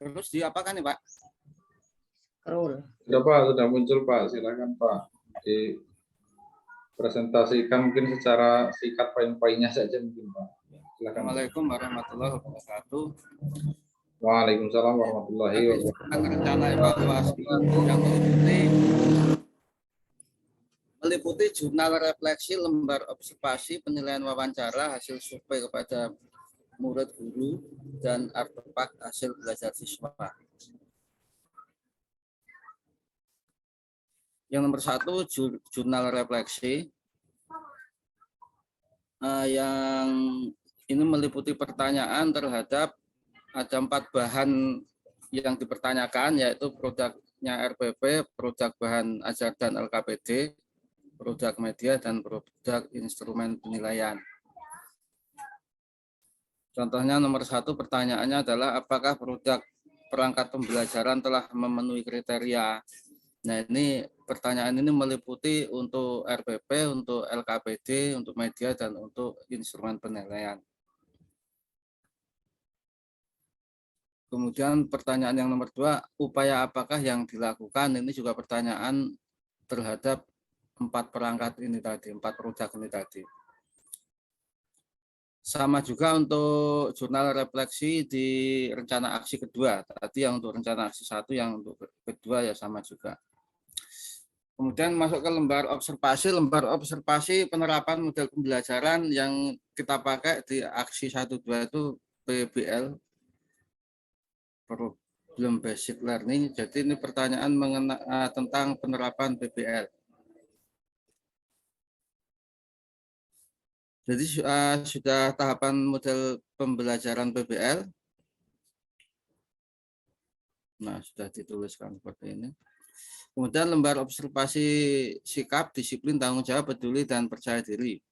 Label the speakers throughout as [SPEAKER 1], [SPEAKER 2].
[SPEAKER 1] Terus diapakan nih Pak?
[SPEAKER 2] Sudah Pak, sudah muncul Pak. Silakan Pak. Dipresentasikan mungkin secara singkat poin-poinnya saja mungkin Pak. Silakan.
[SPEAKER 1] Assalamualaikum warahmatullahi wabarakatuh.
[SPEAKER 2] Waalaikumsalam warahmatullahi wabarakatuh.
[SPEAKER 1] Rencana evaluasi yang meliputi jurnal refleksi, lembar observasi, penilaian wawancara, hasil survei kepada murid guru, dan artefak hasil belajar siswa. Yang nomor 1, jurnal refleksi. Yang ini meliputi pertanyaan terhadap ada 4 bahan yang dipertanyakan, yaitu produknya RPP, produk bahan ajar dan LKPD, produk media, dan produk instrumen penilaian. Contohnya nomor 1 pertanyaannya adalah apakah produk perangkat pembelajaran telah memenuhi kriteria. Nah, ini pertanyaan ini meliputi untuk RPP, untuk LKPD, untuk media, dan untuk instrumen penilaian. Kemudian pertanyaan yang nomor 2, upaya apakah yang dilakukan? Ini juga pertanyaan terhadap 4 perangkat ini tadi, 4 produk ini tadi. Sama juga untuk jurnal refleksi di rencana aksi kedua. Tadi yang untuk rencana aksi 1, yang untuk kedua ya sama juga. Kemudian masuk ke lembar observasi. Lembar observasi penerapan model pembelajaran yang kita pakai di aksi 1-2 itu PBL, Problem Basic Learning. Jadi ini pertanyaan mengenai tentang penerapan PBL. Jadi sudah tahapan model pembelajaran PBL. Nah, sudah dituliskan seperti ini. Kemudian lembar observasi sikap, disiplin, tanggung jawab, peduli, dan percaya diri.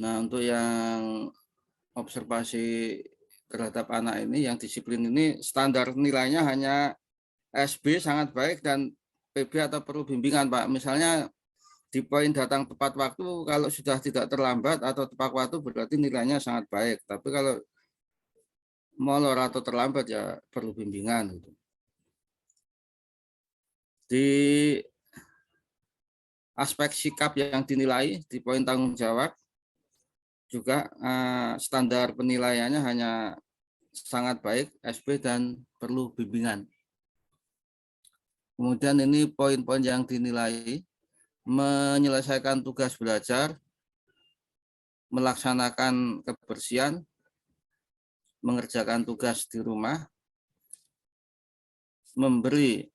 [SPEAKER 1] Nah, untuk yang observasi terhadap anak ini, yang disiplin ini standar nilainya hanya SB sangat baik dan PB atau perlu bimbingan, Pak. Misalnya di poin datang tepat waktu, kalau sudah tidak terlambat atau tepat waktu berarti nilainya sangat baik. Tapi kalau molor atau terlambat ya perlu bimbingan. Gitu. Di aspek sikap yang dinilai di poin tanggung jawab juga standar penilaiannya hanya sangat baik, SB, dan perlu bimbingan. Kemudian ini poin-poin yang dinilai: menyelesaikan tugas belajar, melaksanakan kebersihan, mengerjakan tugas di rumah, memberi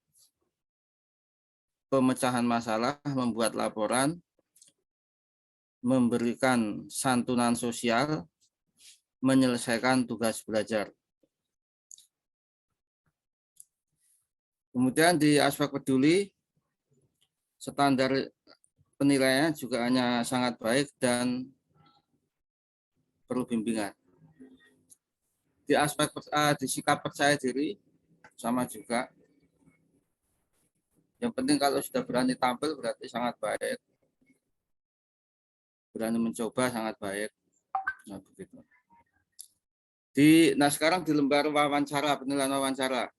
[SPEAKER 1] pemecahan masalah, membuat laporan, memberikan santunan sosial, menyelesaikan tugas belajar. Kemudian di aspek peduli, standar penilaiannya juga hanya sangat baik dan perlu bimbingan. Di aspek di sikap percaya diri, sama juga. Yang penting kalau sudah berani tampil berarti sangat baik. Berani mencoba sangat baik. Nah, begitu. Nah sekarang di lembar wawancara, penilaian wawancara.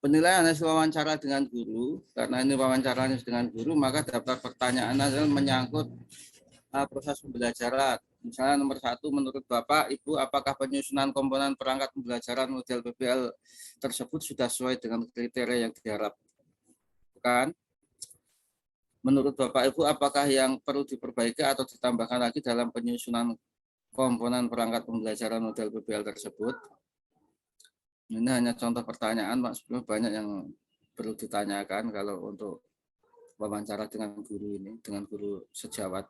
[SPEAKER 1] Penilaian hasil wawancara dengan guru, karena ini wawancaranya dengan guru, maka daftar pertanyaan adalah menyangkut proses pembelajaran. Misalnya nomor 1, menurut Bapak, Ibu, apakah penyusunan komponen perangkat pembelajaran model PBL tersebut sudah sesuai dengan kriteria yang diharapkan? Menurut Bapak, Ibu, apakah yang perlu diperbaiki atau ditambahkan lagi dalam penyusunan komponen perangkat pembelajaran model PBL tersebut? Ini hanya contoh pertanyaan, Pak. Sebenarnya banyak yang perlu ditanyakan kalau untuk wawancara dengan guru ini, dengan guru sejawat.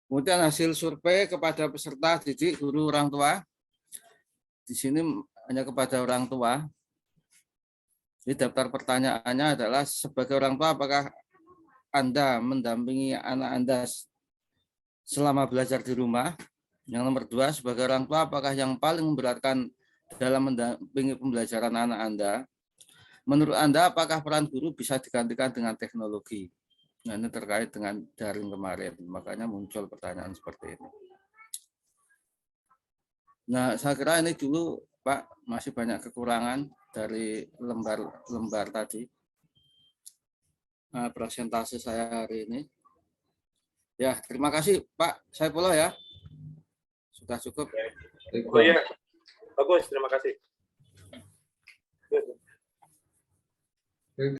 [SPEAKER 1] Kemudian hasil survei kepada peserta didik, guru, orang tua. Di sini hanya kepada orang tua. Di daftar pertanyaannya adalah sebagai orang tua, apakah Anda mendampingi anak Anda selama belajar di rumah? Yang nomor 2, sebagai orang tua, apakah yang paling memberatkan dalam mendampingi pembelajaran anak Anda? Menurut Anda, apakah peran guru bisa digantikan dengan teknologi? Nah, ini terkait dengan daring kemarin, makanya muncul pertanyaan seperti ini. Nah, saya kira ini dulu Pak, masih banyak kekurangan dari lembar tadi. Presentasi saya hari ini. Ya, terima kasih Pak Saifullah ya. Sudah cukup.
[SPEAKER 2] Baik,
[SPEAKER 3] Oh
[SPEAKER 2] Bang.
[SPEAKER 3] iya, bagus, terima kasih.